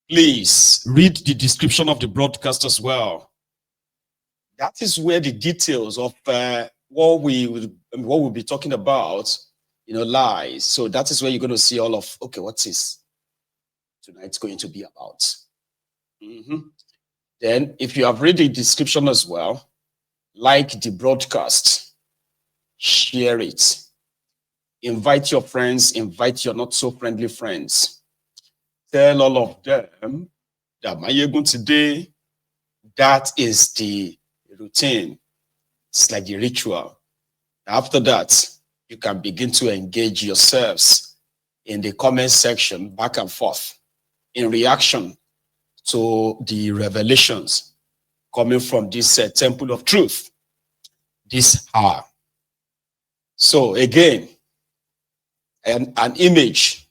Please read the description of the broadcast as well. That is where the details of what we'll be talking about, lies. So that is where you're going to see all of, okay, what is tonight's going to be about. Then, if you have read the description as well, like the broadcast, share it. Invite your friends, invite your not so friendly friends. Tell all of them that my Yegun today, that is the routine. It's like the ritual. After that, you can begin to engage yourselves in the comment section back and forth in reaction to the revelations coming from this temple of truth this hour. So again, an image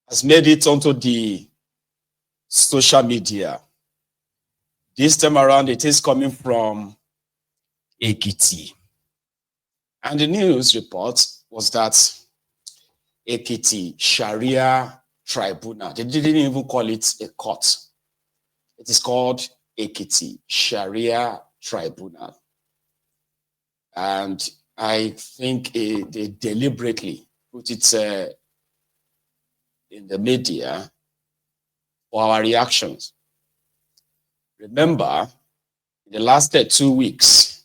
has made it onto the social media. This time around, it is coming from Ekiti. And the news report was that Ekiti Sharia Tribunal, they didn't even call it a court. It is called Ekiti Sharia Tribunal. And I think they deliberately put it in the media for our reactions. Remember, in the last 2 weeks,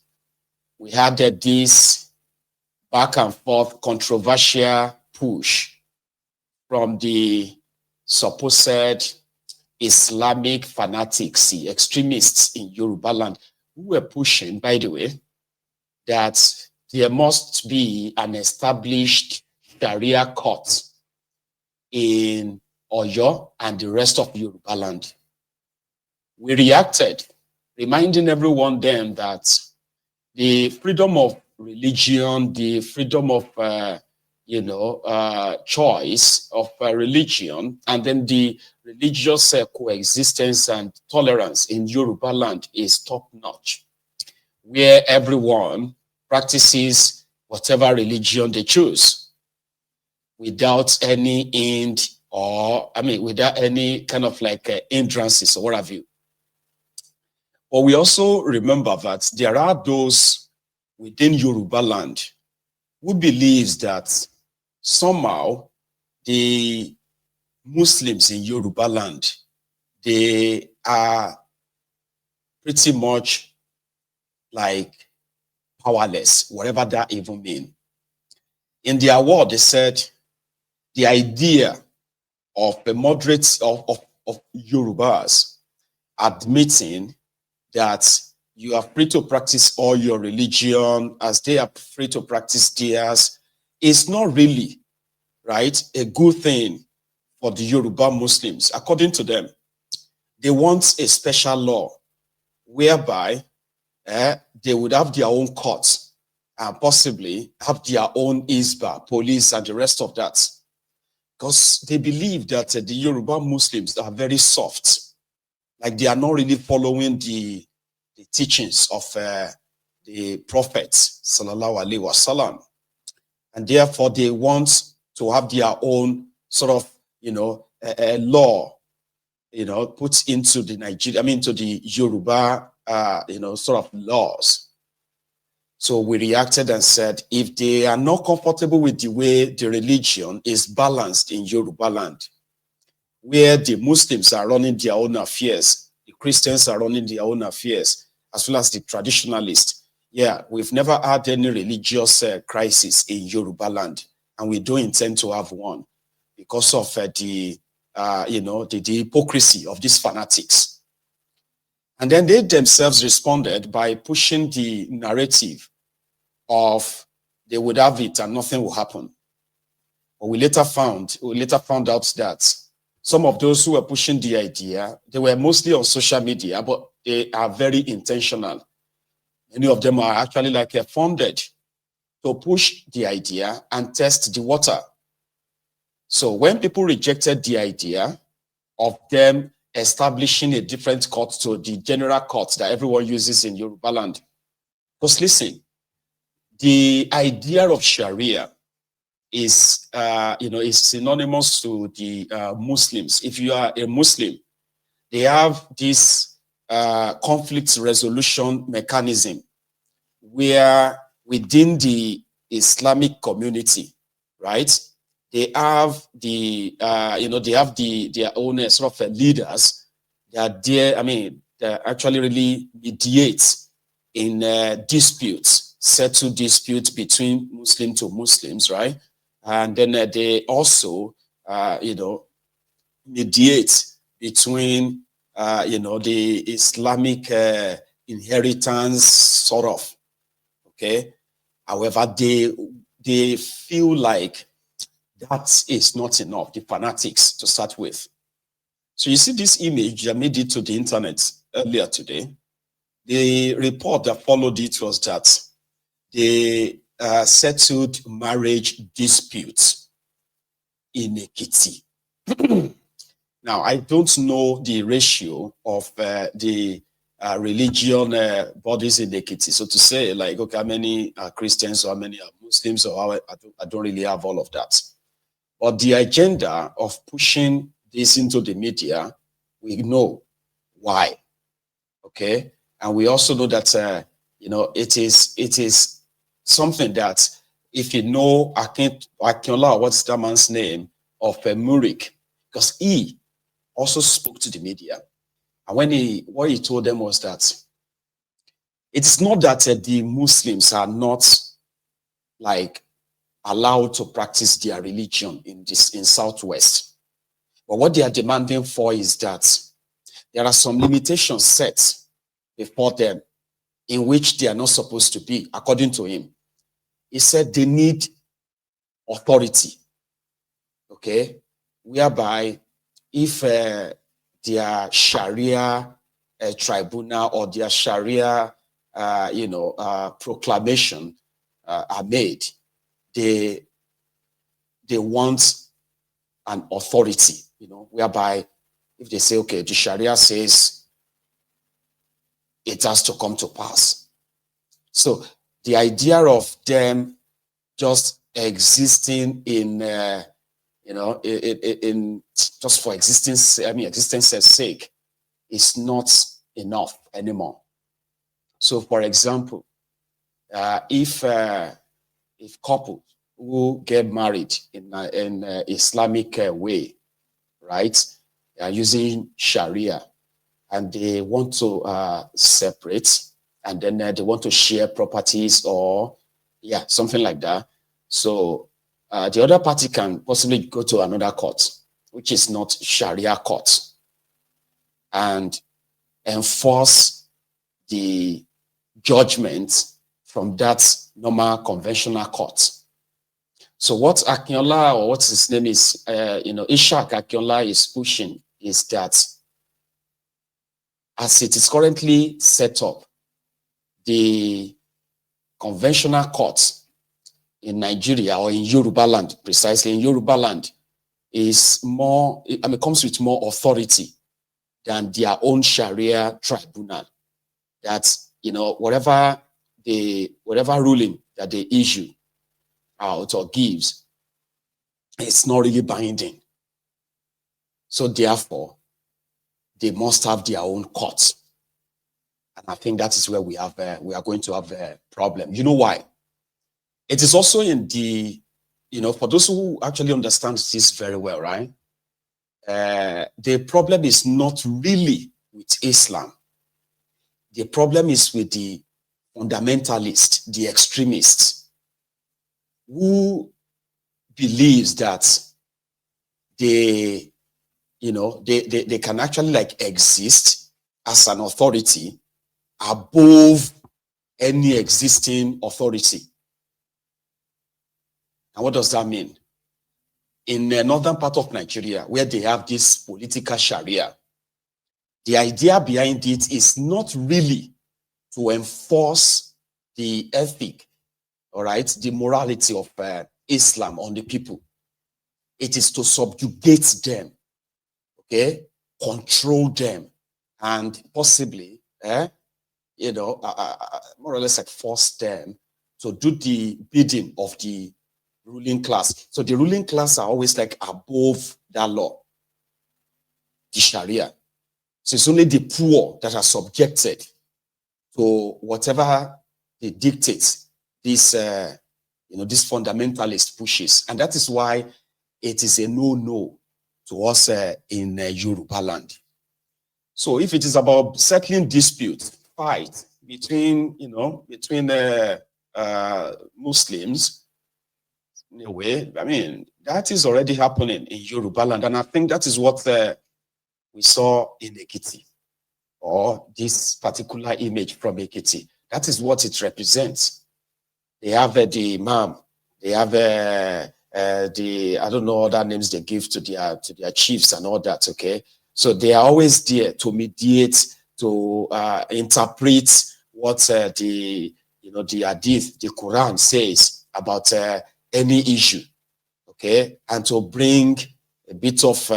we had this back and forth controversial push from the supposed Islamic fanatics, the extremists in Yorubaland, who were pushing, by the way, that there must be an established Sharia court in Oyo and the rest of Yorubaland. We reacted, reminding everyone then that the freedom of religion, the freedom of choice of religion, and then the religious coexistence and tolerance in Yorubaland is top-notch, where everyone practices whatever religion they choose without any without any kind of hindrances or what have you. But we also remember that there are those within Yorubaland who believes that somehow the Muslims in Yorubaland, they are pretty much like powerless, whatever that even means. In their word, they said the idea of the moderates of Yorubas admitting that you are free to practice all your religion as they are free to practice theirs is not really, right, a good thing for the Yoruba Muslims. According to them, they want a special law whereby they would have their own courts and possibly have their own ISBA, police, and the rest of that. Because they believe that the Yoruba Muslims are very soft. Like they are not really following the teachings of the Prophet, sallallahu alaihi wasallam. And therefore, they want to have their own sort of, law, put into to the Yoruba, sort of laws. So we reacted and said, if they are not comfortable with the way the religion is balanced in Yorubaland, where the Muslims are running their own affairs, the Christians are running their own affairs, as well as the traditionalists. Yeah, we've never had any religious crisis in Yorubaland, and we don't intend to have one because of the hypocrisy of these fanatics. And then they themselves responded by pushing the narrative of they would have it and nothing will happen. But we later found out that some of those who were pushing the idea, they were mostly on social media, but they are very intentional. Many of them are actually funded to push the idea and test the water. So when people rejected the idea of them establishing a different court to the general court that everyone uses in Yorubaland, because listen, the idea of Sharia is, is synonymous to the Muslims. If you are a Muslim, they have this conflict resolution mechanism where within the Islamic community, right, they have the they have their own sort of leaders that they actually really mediate in disputes, settle disputes between Muslim to Muslims, right? And then they also mediate between the Islamic inheritance sort of. Okay. However, they feel like that is not enough, the fanatics to start with. So you see this image that made it to the internet earlier today. The report that followed it was that they settled marriage disputes in Ekiti. Now, I don't know the ratio of the religion bodies in Ekiti. So to say, like, okay, how many are Christians or how many are Muslims, or how, I don't really have all of that. But the agenda of pushing this into the media, we know why. Okay, and we also know that it is something that, if you know Akinola, what's that man's name, of Murik, because he also spoke to the media, and what he told them was that it's not that the Muslims are not like allowed to practice their religion in Southwest, but what they are demanding for is that there are some limitations set before them in which they are not supposed to be, according to him. He said they need authority, okay, whereby if their Sharia tribunal or their Sharia, proclamation are made, they want an authority, whereby if they say, okay, the Sharia says it has to come to pass. So the idea of them just existing in just for existence's sake is not enough anymore. So, for example, if couples who get married in Islamic way, right, using Sharia, and they want to separate, and then they want to share properties or something like that. So the other party can possibly go to another court, which is not Sharia court, and enforce the judgment from that normal conventional court. So what Akinola, or what his name is, Ishak Akinola is pushing is that, as it is currently set up, the conventional courts in Nigeria, or in Yorubaland, precisely in Yorubaland, is more, comes with more authority than their own Sharia tribunal. That, whatever ruling that they issue out or gives, it's not really binding. So therefore, they must have their own courts. And I think that is where we are going to have a problem. You know why? It is also in the, for those who actually understand this very well, right? The problem is not really with Islam. The problem is with the fundamentalists, the extremists, who believes that they can actually like exist as an authority above any existing authority. And what does that mean? In the northern part of Nigeria, where they have this political Sharia, the idea behind it is not really to enforce the ethic, all right, the morality of Islam on the people. It is to subjugate them, okay, control them, and possibly, more or less like force them to do the bidding of the ruling class. So the ruling class are always like above that law, the Sharia. So it's only the poor that are subjected to whatever they dictate this, this fundamentalist pushes. And that is why it is a no-no to us in Yorubaland. So if it is about settling dispute, fight between, Muslims, in a way, I mean, that is already happening in Yorubaland. And I think that is what we saw in Ekiti, or this particular image from Ekiti. That is what it represents. They have the imam, they have I don't know other names they give to their chiefs and all that, okay? So they are always there to mediate, to interpret what the hadith, the Quran says about any issue, okay? And to bring a bit of,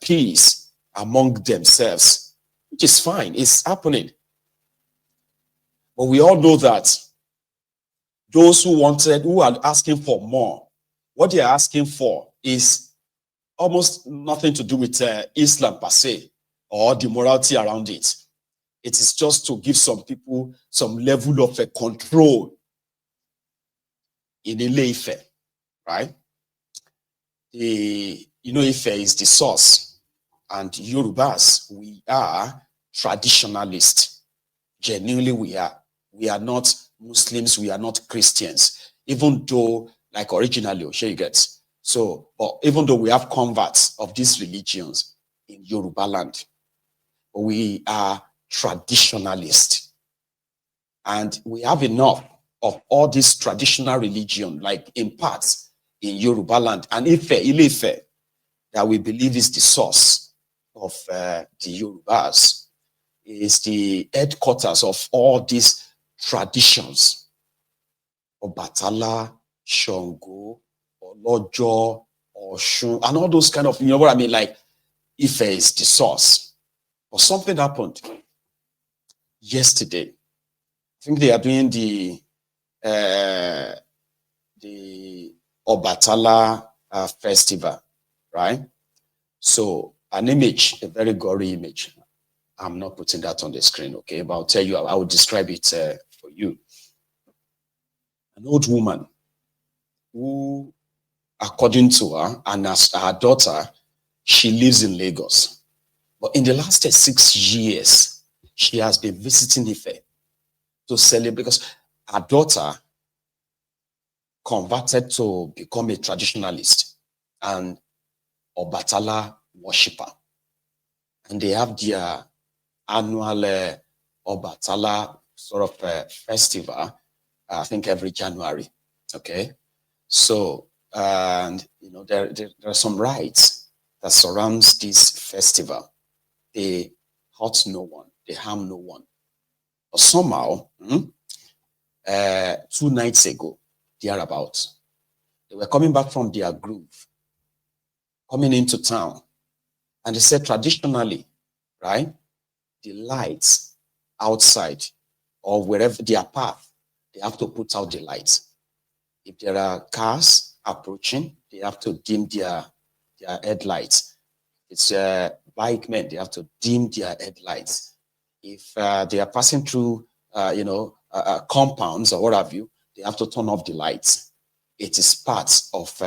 peace among themselves, which is fine, it's happening. But we all know that those who are asking for more, what they are asking for is almost nothing to do with Islam per se, or the morality around it. It is just to give some people some level of control in Ile-Ife, right? Ife is the source, and Yorubas, we are traditionalists. Genuinely, we are. We are not Muslims, we are not Christians, even though, like originally, Oshe gets. So, but even though we have converts of these religions in Yorubaland, we are traditionalists. And we have enough of all this traditional religion, like in parts in Yorubaland and Ile-Ife, that we believe is the source of the Yorubas, is the headquarters of all these traditions. Obatala, Shango, Olojo, Oshun, and all those kind of, you know what I mean? Like, Ife is the source. But something happened yesterday. I think they are doing the Obatala festival, right? So an image, a very gory image. I'm not putting that on the screen, okay? But I'll tell you, I will describe it for you. An old woman who, according to her and as her daughter, she lives in Lagos. But in the last 6 years, she has been visiting Ife to celebrate, because her daughter converted to become a traditionalist and Obatala worshipper. And they have their annual Obatala sort of festival, I think every January, okay? So, and there are some rites that surrounds this festival. They hurt no one, they harm no one. But somehow, 2 nights ago, thereabouts, they were coming back from their groove, coming into town, and they said traditionally, right, the lights outside or wherever their path, they have to put out the lights. If there are cars approaching, they have to dim their headlights. It's bike men, they have to dim their headlights. If they are passing through, compounds or what have you, they have to turn off the lights. It is part of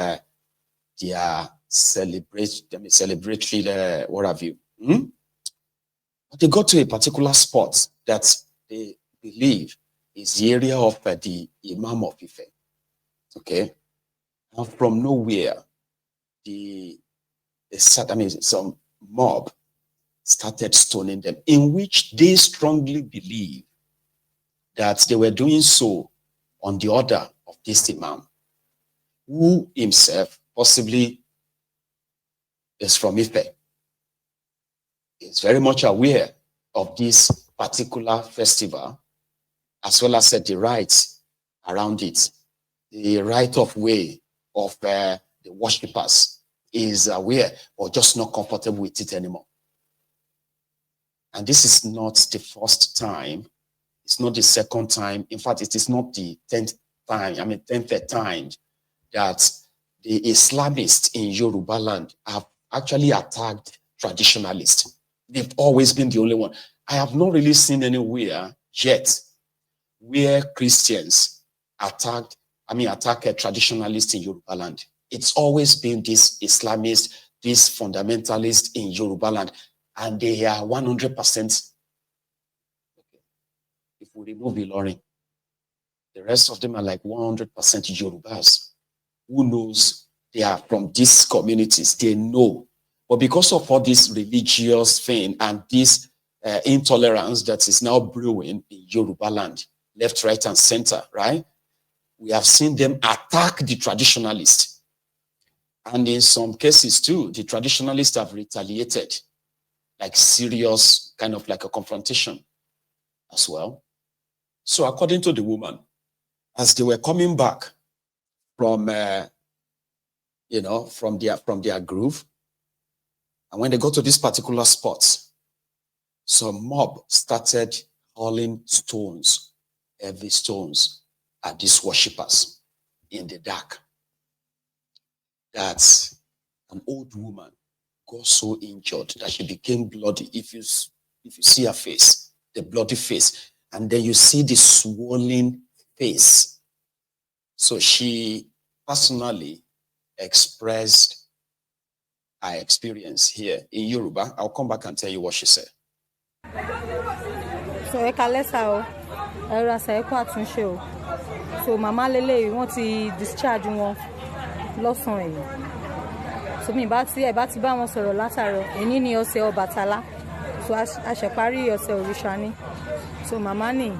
their celebratory, what have you. But they got to a particular spot that they believe is the area of the Imam of Ife. Okay, and from nowhere, some mob started stoning them, in which they strongly believe that they were doing so on the order of this Imam, who himself possibly is from Ife. Is very much aware of this particular festival, as well as the rights around it. The right of way of the worshippers is aware, but just not comfortable with it anymore. And this is not the first time. It's not the second time. In fact, it is not the 10th time that the Islamists in Yorubaland have actually attacked traditionalists. They've always been the only one. I have not really seen anywhere yet where Christians attack a traditionalist in Yorubaland. It's always been this Islamist, this fundamentalist in Yorubaland, and they are 100%. If we remove Ilorin, the rest of them are like 100% Yorubas. Who knows? They are from these communities. They know. But because of all this religious thing and this intolerance that is now brewing in Yorubaland, left, right, and center, right? We have seen them attack the traditionalists. And in some cases too, the traditionalists have retaliated, like serious, kind of like a confrontation as well. So according to the woman, as they were coming back from, from their groove, and when they got to this particular spot, some mob started hurling stones, heavy stones, at these worshippers in the dark. That an old woman got so injured that she became bloody. If you see her face, the bloody face, and then you see the swollen face. So she personally expressed her experience here in Yoruba. I'll come back and tell you what she said. So mama lele wọ́n ti discharge wọn lọ́sàn yìí. So mi bá ti bá wọn sọ̀rọ̀ látàárọ̀. Èní ni ọ̀sẹ̀ Ọbàtálá. So a ṣe parí ọ̀sẹ̀ òrìṣà ni. So mama ní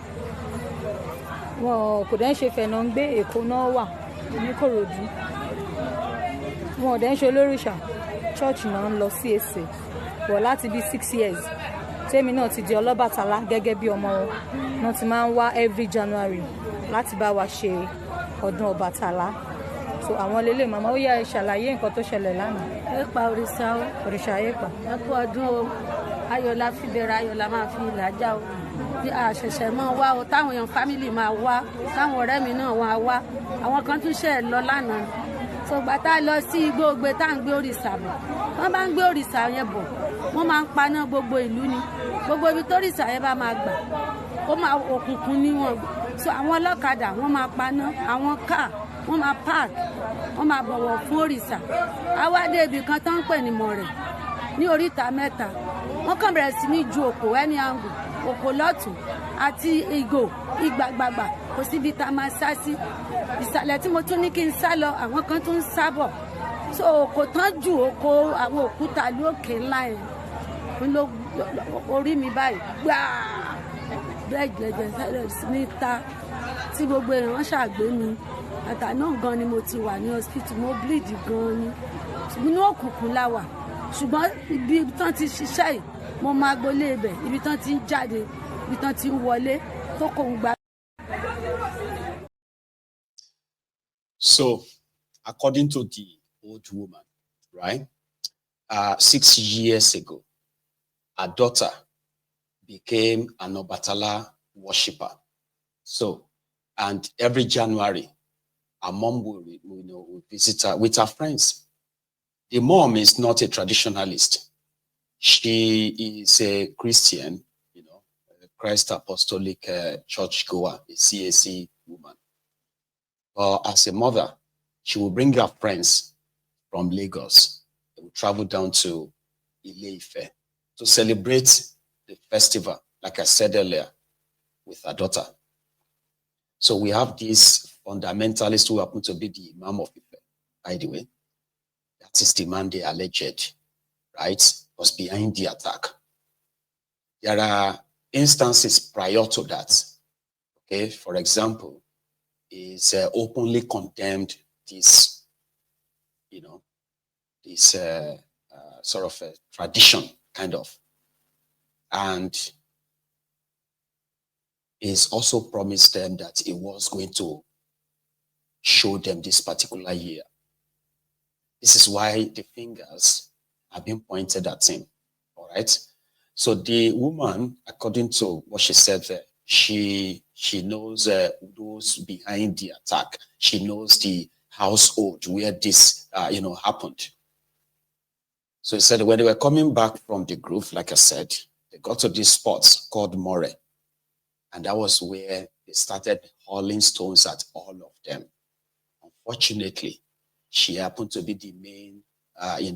wọn kò den ṣe fẹ́ náà gbé Èkó náà wà ní Kòròdú. Wọn den ṣe olórìṣà. Church náà ń lọ CAC. Wọ̀ láti bí 6 years. Tèmi náà ti di Ọlọ́bàtálá gẹ́gẹ́ bí ọmọ wọn. Náà ti máa ń wá every January láti bá wa ṣe ọdún Ọbàtálá. So àwọn lele mama ó yá ṣàlàyé nǹkan tó ṣẹlẹ̀ lánàá. Epa òrìṣà o. Òrìṣà epa. Ẹ kú ọdún o. Ayọ̀ la fi bẹ̀rẹ̀, ayọ̀ la máa fi làjà o. Bí a ṣẹ̀ṣẹ̀ máa wá o, táwọn èèyàn family máa wá, táwọn ọ̀rẹ́ mi náà wọ́n á wá. Àwọn kan tún ṣe lọ lánàá. So gbà tá lọ sí igbó Ogbe tá ń gbé òrìṣà bọ̀. Wọ́n bá ń gbé òrìṣà yẹn bọ̀. Wọ́n máa ń paná gbogbo ìlú ni. Gbogbo ibi tó òrìṣà yẹn bá máa gbà. Ó máa òkùnkùn ní wọn. So àwọn ọlọ́kadà wọ́n máa paná, àwọn káà wọ́n máa park, wọ́n máa bọ̀wọ̀ fún òrìṣà. Àwa dé ibì kan tó ń pè ní Mọ̀rẹ̀ ní oríta mẹ́ta. Wọ́n kàn bẹ̀rẹ̀ sí ní ju òkò ẹni àǹgù, òkò lọ́tún àti ìgò ìgbàgbàgbà kò síbi tá a máa sá sí. Ìsàlẹ̀ tí mo tún ní kí n sá lọ, àwọn kan tún ń sá bọ̀. So òkò tán ju òkò àwọn òkúta lókè ńlá yẹn. Ló orí mi báyìí gbáà. Bẹ́ẹ̀ jẹ̀jẹ̀ sẹ́lẹ̀ sí ní ta tí gbogbo èèyàn ṣàgbé mi. Àtàná gan ni mo ti wà ní hospital, mo bleed gan ni. Inú òkùnkùn la wà. Ṣùgbọ́n ibi tán ti ṣiṣẹ́ yìí, mo máa gbolé ibẹ̀, ibi tán ti ń jáde, ibi tán ti ń wọlé, tó kò ń gba. So, according to the old woman, right, 6 years ago, her daughter became an Ọbàtálá worshipper. So, and every January, her mom will visit her with her friends. The mom is not a traditionalist. She is a Christian, a Christ Apostolic Church goer, a CAC woman. As a mother, she will bring her friends from Lagos. They will travel down to Ile-Ife to celebrate the festival, like I said earlier, with her daughter. So we have this fundamentalist who happen to be the Imam of Ife, by the way. That is the man they alleged, right, was behind the attack. There are instances prior to that. Okay, for example, is openly condemned this, this sort of a tradition, kind of, and is also promised them that he was going to show them this particular year. This is why the fingers have been pointed at him, all right? So the woman, according to what she said there, she knows those behind the attack. She knows the household where this, happened. So he said when they were coming back from the groove, like I said, they got to this spot called More. And that was where they started hurling stones at all of them. Unfortunately, she happened to be the main